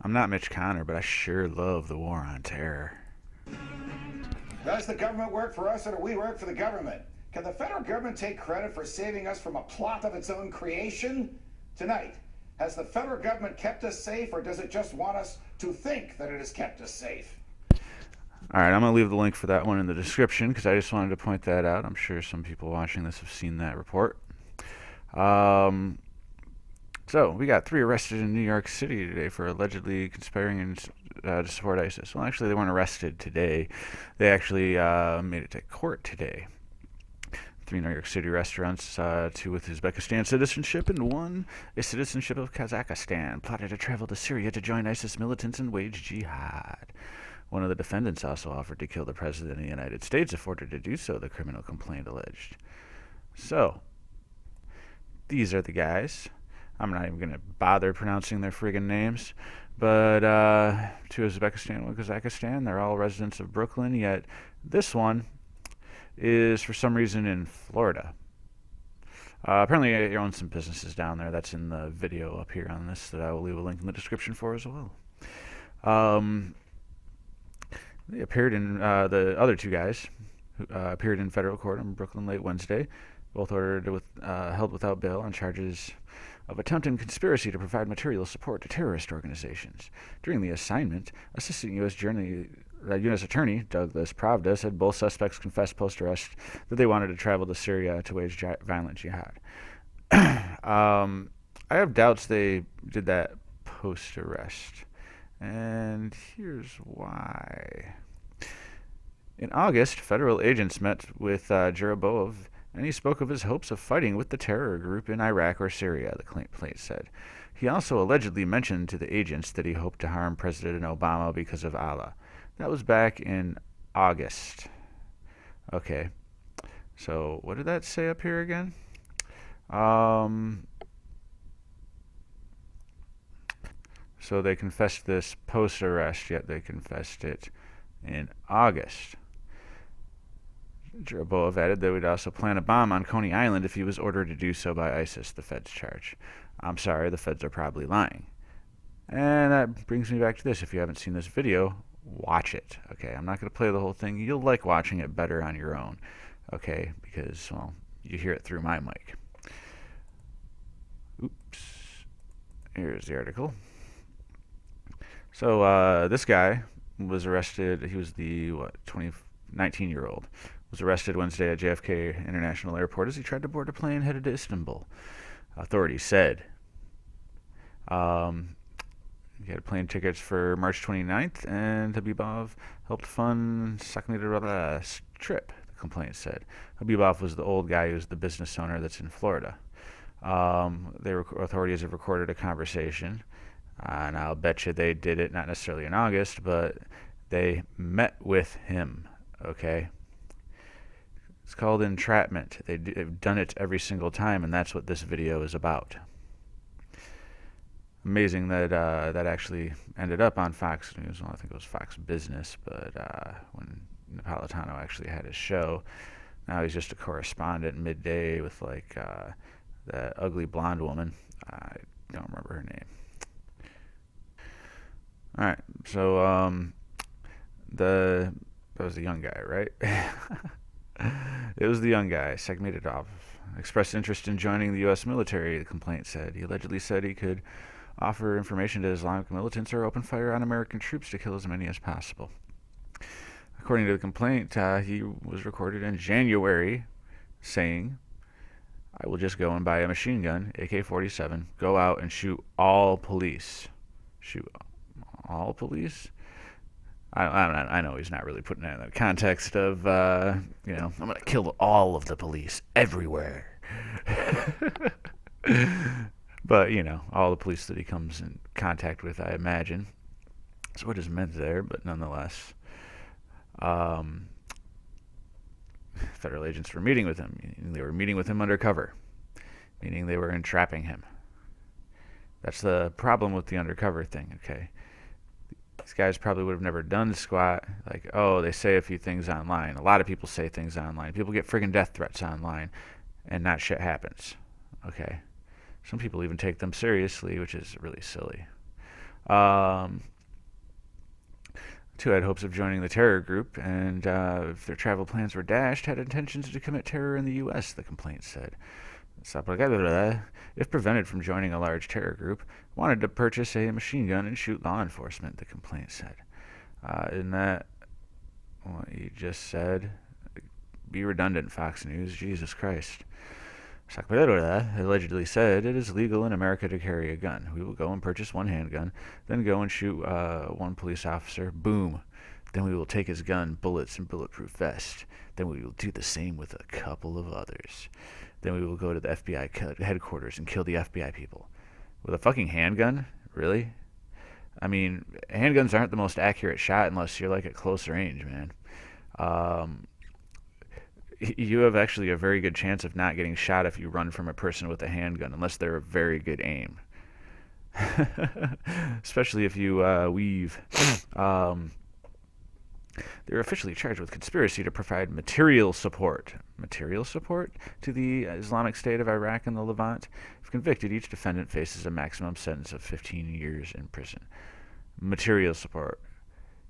I'm not Mitch Connor, but I sure love the war on terror. Does the government work for us or do we work for the government? Can the federal government take credit for saving us from a plot of its own creation? Tonight, has the federal government kept us safe or does it just want us to think that it has kept us safe? All right, I'm going to leave the link for that one in the description because I just wanted to point that out. I'm sure some people watching this have seen that report. So we got 3 arrested in New York City today for allegedly conspiring to support ISIS. Well, actually, they weren't arrested today. They actually made it to court today. 3 New York City restaurants, 2 with Uzbekistan citizenship, and 1 a citizenship of Kazakhstan, plotted to travel to Syria to join ISIS militants and wage jihad. One of the defendants also offered to kill the President of the United States if ordered to do so, the criminal complaint alleged. So, these are the guys. I'm not even going to bother pronouncing their friggin' names. But 2 Uzbekistan, 1 Kazakhstan, they're all residents of Brooklyn, yet this one is for some reason in Florida. Apparently he owns some businesses down there. That's in the video up here on this that I will leave a link in the description for as well. They appeared in the other 2 guys who appeared in federal court in Brooklyn late Wednesday, both ordered held without bail on charges of attempting conspiracy to provide material support to terrorist organizations. During the assignment, Assistant U.S. Attorney Douglas Pravda said both suspects confessed post-arrest that they wanted to travel to Syria to wage violent jihad. I have doubts they did that post-arrest, and here's why. In August, federal agents met with Jeroboam, and he spoke of his hopes of fighting with the terror group in Iraq or Syria, the complaint said. He also allegedly mentioned to the agents that he hoped to harm President Obama because of Allah. That was back in August. Okay. So, what did that say up here again? So they confessed this post-arrest, yet they confessed it in August. Jeroboam added they would also plant a bomb on Coney Island if he was ordered to do so by ISIS, the feds charge. I'm sorry, the feds are probably lying. And that brings me back to this. If you haven't seen this video, watch it. Okay, I'm not going to play the whole thing. You'll like watching it better on your own. Okay, because, well, you hear it through my mic. Oops. Here's the article. So this guy was arrested. He was the 19-year-old. Was arrested Wednesday at JFK International Airport as he tried to board a plane headed to Istanbul. Authorities said he had plane tickets for March 29th, and Habibov helped fund Sakhnina's trip, the complaint said. Habibov was the old guy who's the business owner that's in Florida. Authorities have recorded a conversation, and I'll bet you they did it not necessarily in August, but they met with him, okay? It's called entrapment. They've done it every single time, and that's what this video is about. Amazing that that actually ended up on Fox News. Well, I think it was Fox Business, but when Napolitano actually had his show, now he's just a correspondent midday with like that ugly blonde woman. I don't remember her name. All right, so that was the young guy, right? It was the young guy, Segmitov, expressed interest in joining the U.S. military, the complaint said. He allegedly said he could offer information to Islamic militants or open fire on American troops to kill as many as possible. According to the complaint, he was recorded in January saying, I will just go and buy a machine gun, AK-47, go out and shoot all police. Shoot all police? I know he's not really putting it in the context of, I'm going to kill all of the police everywhere. But, all the police that he comes in contact with, I imagine. That's what is meant there, but nonetheless. Federal agents were meeting with him. They were meeting with him undercover, meaning they were entrapping him. That's the problem with the undercover thing, okay? These guys probably would have never done squat. Like, oh, they say a few things online. A lot of people say things online. People get friggin' death threats online, and not shit happens. Okay? Some people even take them seriously, which is really silly. Um, Two had hopes of joining the terror group, and if their travel plans were dashed, had intentions to commit terror in the U.S., the complaint said. If prevented from joining a large terror group, wanted to purchase a machine gun and shoot law enforcement, the complaint said. Isn't that what you just said? Be redundant, Fox News. Jesus Christ. Sacpedera allegedly said it is legal in America to carry a gun. We will go and purchase one handgun, then go and shoot one police officer. Boom. Then we will take his gun, bullets, and bulletproof vest. Then we will do the same with a couple of others. Then we will go to the FBI headquarters and kill the FBI people. With a fucking handgun? Really? I mean, handguns aren't the most accurate shot unless you're like at close range, man. You have actually a very good chance of not getting shot if you run from a person with a handgun, unless they're a very good aim. Especially if you weave. They're officially charged with conspiracy to provide material support. Material support to the Islamic State of Iraq and the Levant. If convicted, each defendant faces a maximum sentence of 15 years in prison. Material support.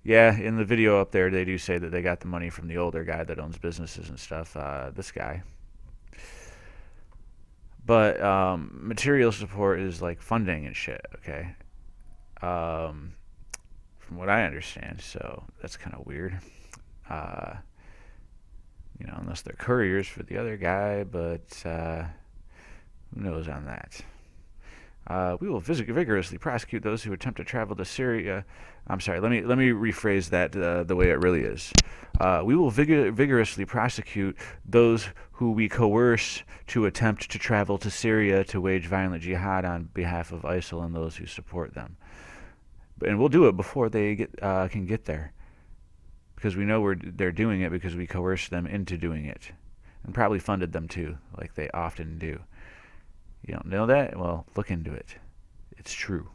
Yeah, in the video up there, they do say that they got the money from the older guy that owns businesses and stuff. This guy. But material support is like funding and shit, okay? From what I understand, so that's kind of weird. Unless they're couriers for the other guy, but who knows on that? We will vigorously prosecute those who attempt to travel to Syria. I'm sorry. Let me rephrase that the way it really is. We will vigorously prosecute those who we coerce to attempt to travel to Syria to wage violent jihad on behalf of ISIL and those who support them. And we'll do it before they can get there, because we know they're doing it because we coerced them into doing it, and probably funded them too, like they often do. You don't know that? Well, look into it. It's true.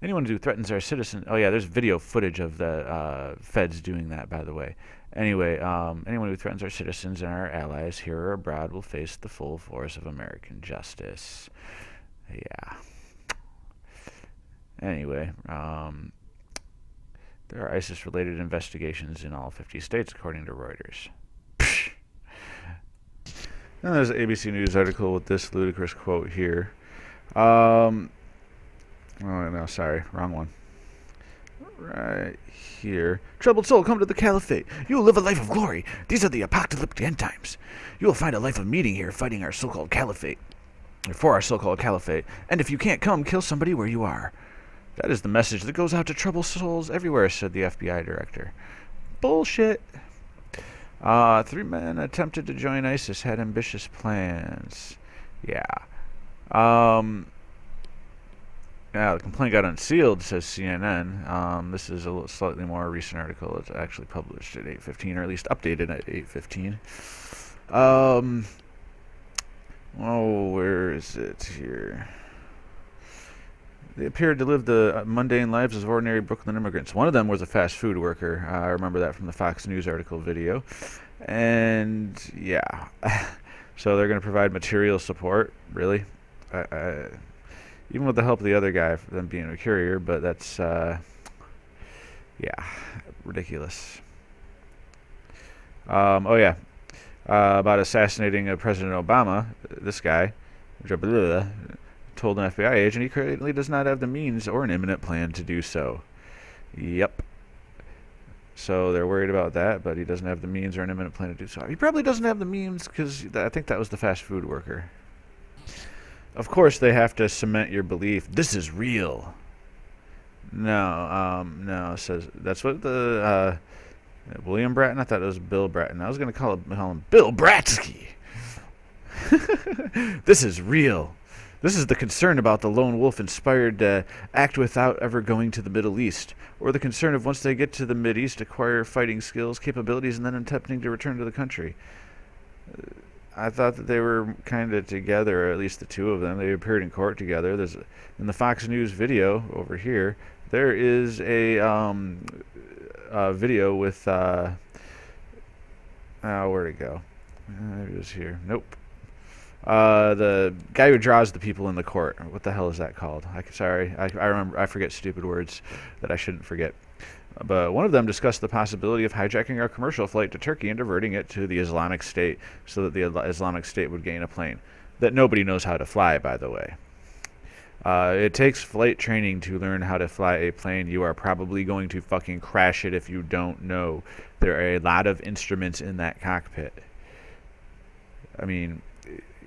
Anyone who threatens our citizens... Oh, yeah, there's video footage of the feds doing that, by the way. Anyway, anyone who threatens our citizens and our allies here or abroad will face the full force of American justice. Yeah. Anyway, there are ISIS-related investigations in all 50 states, according to Reuters. And there's an ABC News article with this ludicrous quote here. Oh, no, sorry. Wrong one. Right here. Troubled soul, come to the caliphate. You will live a life of glory. These are the apocalyptic end times. You will find a life of meeting here, fighting our so-called caliphate. Or for our so-called caliphate. And if you can't come, kill somebody where you are. That is the message that goes out to troubled souls everywhere, said the FBI director. Bullshit. 3 men attempted to join ISIS, had ambitious plans. Yeah. The complaint got unsealed, says CNN. This is a slightly more recent article. It's actually published at 8:15, or at least updated at 8:15. Where is it here? They appeared to live the mundane lives of ordinary Brooklyn immigrants. One of them was a fast food worker. I remember that from the Fox News article video. And, yeah. So they're going to provide material support, really? Even with the help of the other guy, for them being a courier, but that's, ridiculous. About assassinating President Obama, this guy, told an FBI agent he currently does not have the means or an imminent plan to do so. Yep. So they're worried about that, but he doesn't have the means or an imminent plan to do so. He probably doesn't have the means because I think that was the fast food worker. Of course, they have to cement your belief. This is real. No, says that's what the William Bratton. I thought it was Bill Bratton. I was going to call him Bill Bratsky. This is real. This is the concern about the lone wolf inspired to act without ever going to the Middle East, or the concern of once they get to the Mideast, acquire fighting skills, capabilities, and then attempting to return to the country. I thought that they were kind of together, or at least the two of them. They appeared in court together. In the Fox News video over here, there is a video with where'd it go? It was here. Nope. The guy who draws the people in the court. What the hell is that called? Sorry, I remember. I forget stupid words that I shouldn't forget. But one of them discussed the possibility of hijacking our commercial flight to Turkey and diverting it to the Islamic State so that the Islamic State would gain a plane that nobody knows how to fly, by the way. It takes flight training to learn how to fly a plane. You are probably going to fucking crash it if you don't know. There are a lot of instruments in that cockpit. I mean,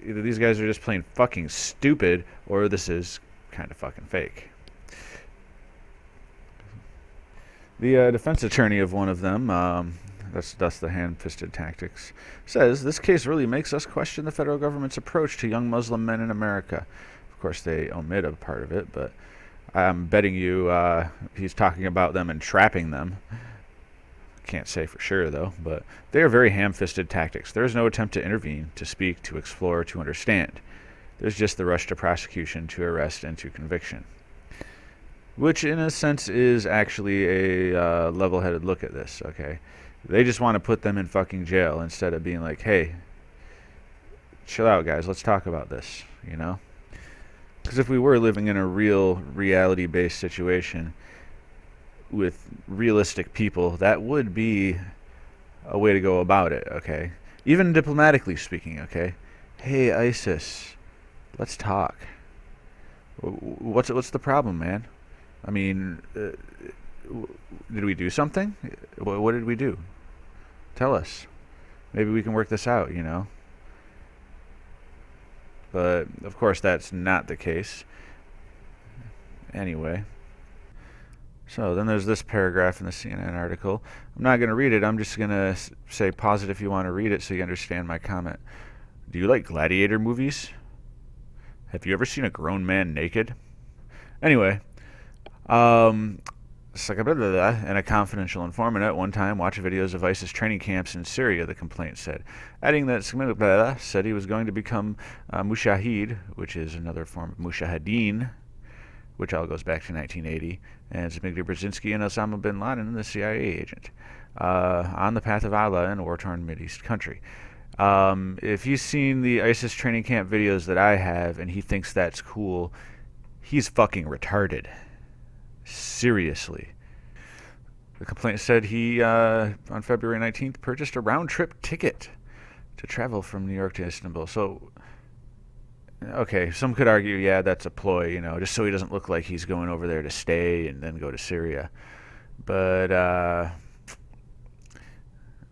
either these guys are just plain fucking stupid, or this is kind of fucking fake. The defense attorney of one of them, that's the hand-fisted tactics, says this case really makes us question the federal government's approach to young Muslim men in America. Of course, they omit a part of it, but I'm betting you he's talking about them and trapping them. Can't say for sure, though, but they are very ham-fisted tactics. There is no attempt to intervene, to speak, to explore, to understand. There's just the rush to prosecution, to arrest, and to conviction. Which, in a sense, is actually a level-headed look at this, okay? They just want to put them in fucking jail instead of being like, hey, chill out, guys, let's talk about this, you know? Because if we were living in a real reality-based situation with realistic people, that would be a way to go about it, okay? Even diplomatically speaking, okay? Hey, ISIS, let's talk. What's the problem, man? I mean, did we do something? What did we do? Tell us. Maybe we can work this out, you know? But, of course, that's not the case. Anyway. So, then there's this paragraph in the CNN article. I'm not going to read it. I'm just going to say pause it if you want to read it so you understand my comment. Do you like gladiator movies? Have you ever seen a grown man naked? Anyway. And a confidential informant at one time watched videos of ISIS training camps in Syria, the complaint said, adding that said he was going to become Mujahid, which is another form of Mujahideen, which all goes back to 1980, and Zbigniew Brzezinski and Osama bin Laden, the CIA agent, on the path of Allah in a war-torn Mideast country. If he's seen the ISIS training camp videos that I have and he thinks that's cool, he's fucking retarded. Seriously. The complaint said he, on February 19th, purchased a round-trip ticket to travel from New York to Istanbul. So, okay, some could argue, yeah, that's a ploy, you know, just so he doesn't look like he's going over there to stay and then go to Syria. But,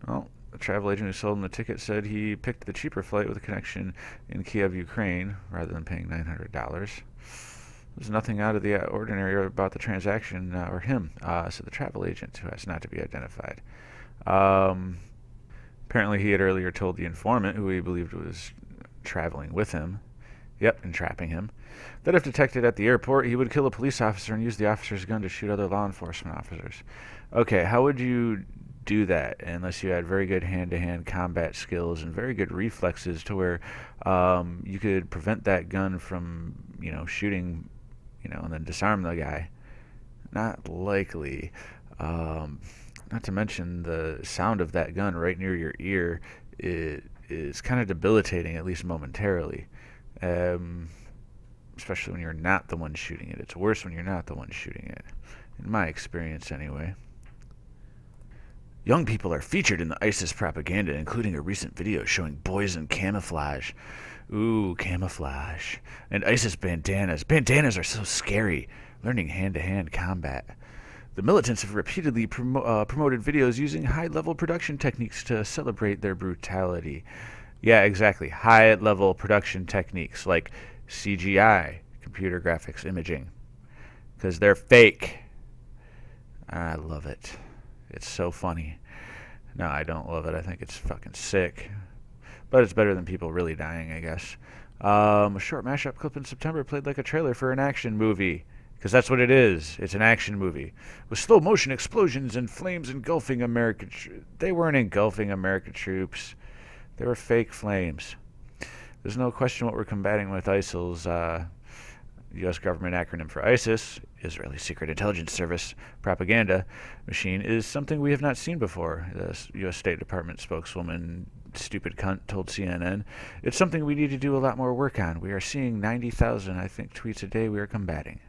well, the travel agent who sold him the ticket said he picked the cheaper flight with a connection in Kiev, Ukraine, rather than paying $900. There's nothing out of the ordinary about the transaction or him, said the travel agent, who has not to be identified. Apparently he had earlier told the informant, who he believed was traveling with him, and trapping him, that if detected at the airport, he would kill a police officer and use the officer's gun to shoot other law enforcement officers. Okay, how would you do that unless you had very good hand-to-hand combat skills and very good reflexes to where you could prevent that gun from, shooting, and then disarm the guy? Not likely. Not to mention the sound of that gun right near your ear is kind of debilitating, at least momentarily. Especially when you're not the one shooting it. It's worse when you're not the one shooting it, in my experience anyway. Young people are featured in the ISIS propaganda, including a recent video showing boys in camouflage. Ooh, camouflage. And ISIS bandanas. Bandanas are so scary. Learning hand-to-hand combat. The militants have repeatedly promoted videos using high-level production techniques to celebrate their brutality. Yeah, exactly. High-level production techniques like CGI, computer graphics imaging. Because they're fake. I love it. It's so funny. No, I don't love it. I think it's fucking sick. But it's better than people really dying, I guess. A short mashup clip in September played like a trailer for an action movie. Because that's what it is. It's an action movie. With slow motion explosions and flames engulfing American troops. They weren't engulfing American troops. They were fake flames. There's no question what we're combating with ISIL's U.S. government acronym for ISIS, Israeli Secret Intelligence Service propaganda machine, is something we have not seen before, the U.S. State Department spokeswoman stupid cunt told CNN. It's something we need to do a lot more work on. We are seeing 90,000, I think, tweets a day we are combating.